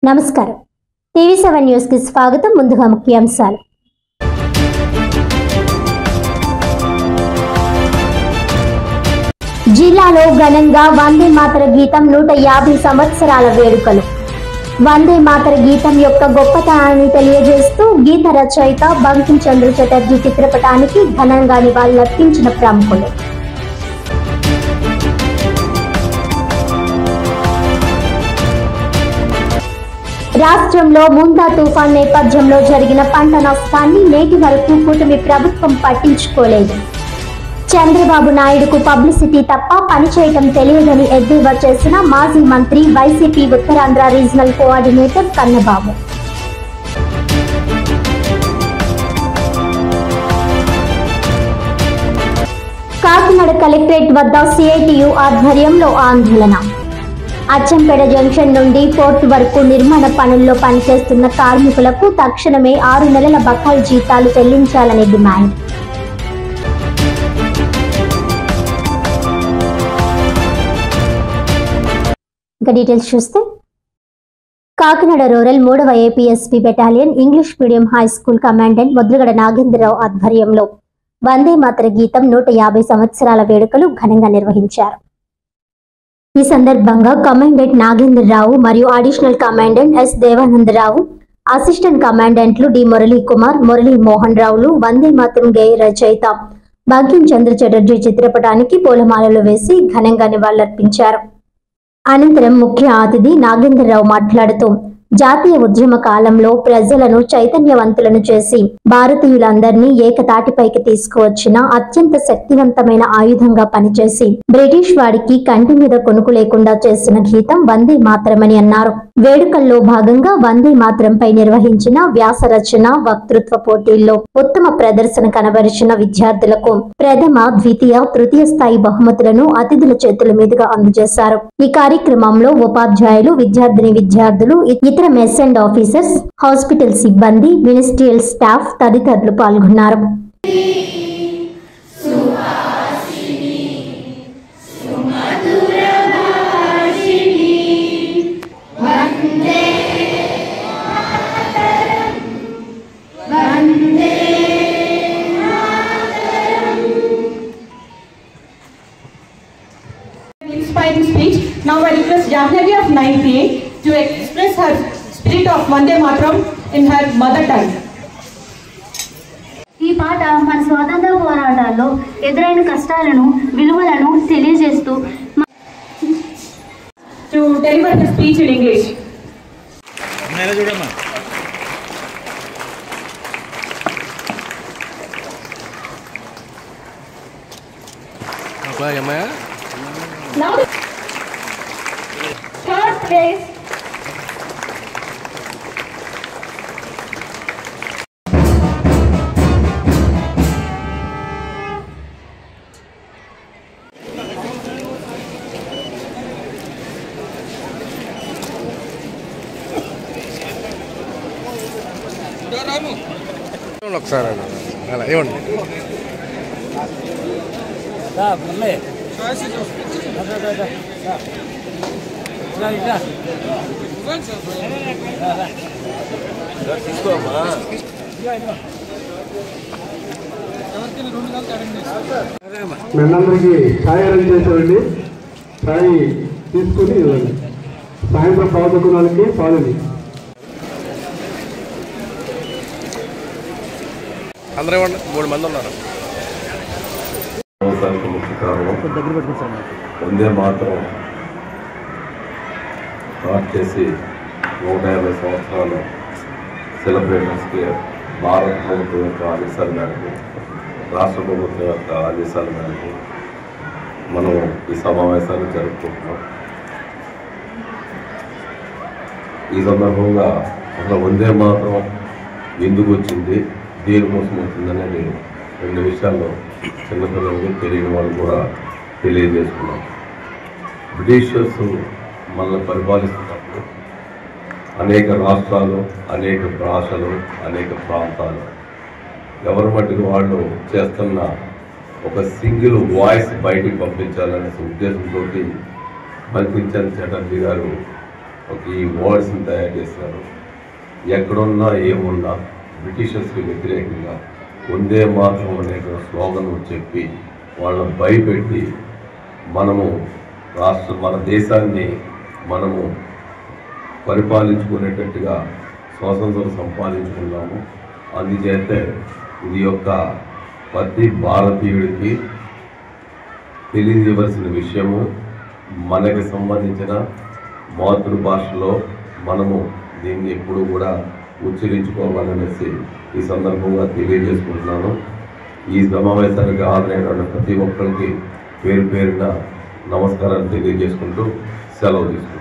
నమస్కారం. టీవీ7 న్యూస్ కి స్వాగతం. ముందుగా ముఖ్యాంశాలు. జిల్లాలో ఘనంగా వందే మాతర గీతం 150 సంవత్సరాల వేడుకలు. వందే మాతర గీతం యొక్క గొప్పతనాన్ని తెలియజేస్తూ గీత రచయిత బంకిం చంద్ర చటర్జీ చిత్రపటానికి ఘనంగా నివాళులర్పించిన ప్రముఖులు. రాష్ట్రంలో ముందా తుఫాన్ నేపథ్యంలో జరిగిన పంట నష్టాన్ని నేటి వరకు కూటమి ప్రభుత్వం పట్టించుకోలేదు. చంద్రబాబు నాయుడుకు పబ్లిసిటీ తప్ప పనిచేయటం తెలియదని ఎద్దేవా చేసిన మాజీ మంత్రి YCP Uttarandhra regional coordinator Kannababu. Kakinada collectorate వద్ద సిఐటియు ఆధ్వర్యంలో ఆందోళన. అచ్చంపేట జంక్షన్ నుండి పోర్టు వరకు నిర్మాణ పనుల్లో పనిచేస్తున్న కార్మికులకు తక్షణమే 6 నెలల బకాయి జీతాలు చెల్లించాలని డిమాండ్. డీటెయిల్స్ చూస్తే కాకినాడ రూరల్ 3వ APSP battalion English medium high school commandant Mudragada Nagendra Rao ఆధ్వర్యంలో వందే మాతర గీతం 150 సంవత్సరాల వేడుకలు ఘనంగా నిర్వహించారు. ఈ సందర్భంగా కమాండెంట్ నాగేంద్రరావు మరియు additional commandant S Devanandarao, assistant కమాండెంట్లు డి మురళీ కుమార్, మురళీ మోహన్ రావులు వందే మాతరం గేయ రచయిత బంకిం చంద్ర చటర్జీ చిత్రపటానికి పూలమాలలు వేసి ఘనంగా నివాళులర్పించారు. అనంతరం ముఖ్య అతిథి నాగేంద్రరావు మాట్లాడుతూ జాతీయ ఉద్యమ కాలంలో ప్రజలను చైతన్యవంతులను చేసి భారతీయులందరినీ ఏకతాటిపైకి తీసుకువచ్చిన అత్యంత శక్తివంతమైన ఆయుధంగా పనిచేసి బ్రిటిష్ వాడికి కంటి మీద కొనుకు లేకుండా చేసిన గీతం వందే మాతరమని అన్నారు. వేడుకల్లో భాగంగా వందే మాతరంపై నిర్వహించిన వ్యాస రచన, వక్తృత్వ పోటీల్లో ఉత్తమ ప్రదర్శన కనబరిచిన విద్యార్థులకు ప్రథమ, ద్వితీయ, తృతీయ స్థాయి బహుమతులను అతిథుల చేతుల మీదుగా అందజేశారు. ఈ కార్యక్రమంలో ఉపాధ్యాయులు, విద్యార్థులు, ఇతర మెస్ అండ్ ఆఫీసర్స్, హాస్పిటల్ సిబ్బంది, మినిస్ట్రియల్ స్టాఫ్ తదితరులు పాల్గొన్నారు. Inspiring speech. Now I request Jahnavi of 9th to express her spirit of Vande Mataram in her mother tongue. ఈ పాట మన స్వాతంత్ర పోరాటాల్లో ఎదురైన కష్టాలను, విలువలను తెలియజేస్తూ To deliver her speech in English. Now third place. ఒకసారి అలా ఇవ్వండి. మనందరికీ ఛాయ్ అరేంజ్ చేసేవండి. ఛాయ్ తీసుకుని ఇవ్వండి. సాయంత్రం పావుకున్నానికి పాలని అందరూ ఇవ్వండి. 3 మంది ఉన్నారు. వందే మాతరం స్టార్ట్ చేసి 150 సంవత్సరాలు సెలబ్రేషన్స్కి భారత ప్రభుత్వం యొక్క ఆదేశాల మేరకు, రాష్ట్ర ప్రభుత్వం యొక్క ఆదేశాల మేరకు మనం ఈ సమావేశాన్ని జరుపుకుంటున్నాం. ఈ సందర్భంగా అసలు వందే మాతరం ఎందుకు వచ్చింది, దేనికోసం వచ్చిందనేది 2 విషయాల్లో చిన్నపిల్లలకి తెలియని వాళ్ళు కూడా తెలియజేసుకున్నాం. బ్రిటిషర్స్ మనల్ని పరిపాలిస్తున్నప్పుడు అనేక రాష్ట్రాలు, అనేక భాషలు, అనేక ప్రాంతాలు ఎవరి మట్టుకు వాళ్ళు చేస్తున్న ఒక సింగిల్ వాయిస్ బయటికి పంపించాలనే ఉద్దేశంతో బంకిం చంద్ర చటర్జీ గారు ఒక ఈ వర్డ్స్ని తయారు చేశారు. ఎక్కడున్నా ఏమున్నా బ్రిటిషర్స్కి వ్యతిరేకంగా వందే మాతరం అనే స్లోగన్ చెప్పి వాళ్ళని భయపెట్టి మన దేశాన్ని మనము పరిపాలించుకునేటట్టుగా స్వాతంత్రం సంపాదించుకున్నాము. అందుచేతే ఇది యొక్క ప్రతి భారతీయుడికి తెలియజేయవలసిన విషయము. మనకి సంబంధించిన మాతృభాషలో మనము దీన్ని ఎప్పుడు కూడా ఉచ్చరించుకోవాలనేసి ఈ సందర్భంగా తెలియజేసుకుంటున్నాను. ఈ సమావేశానికి హాజరైన ప్రతి ఒక్కరికి పేరు పేరున నమస్కారాలు తెలియజేసుకుంటూ సెలవు తీసుకుంటాను.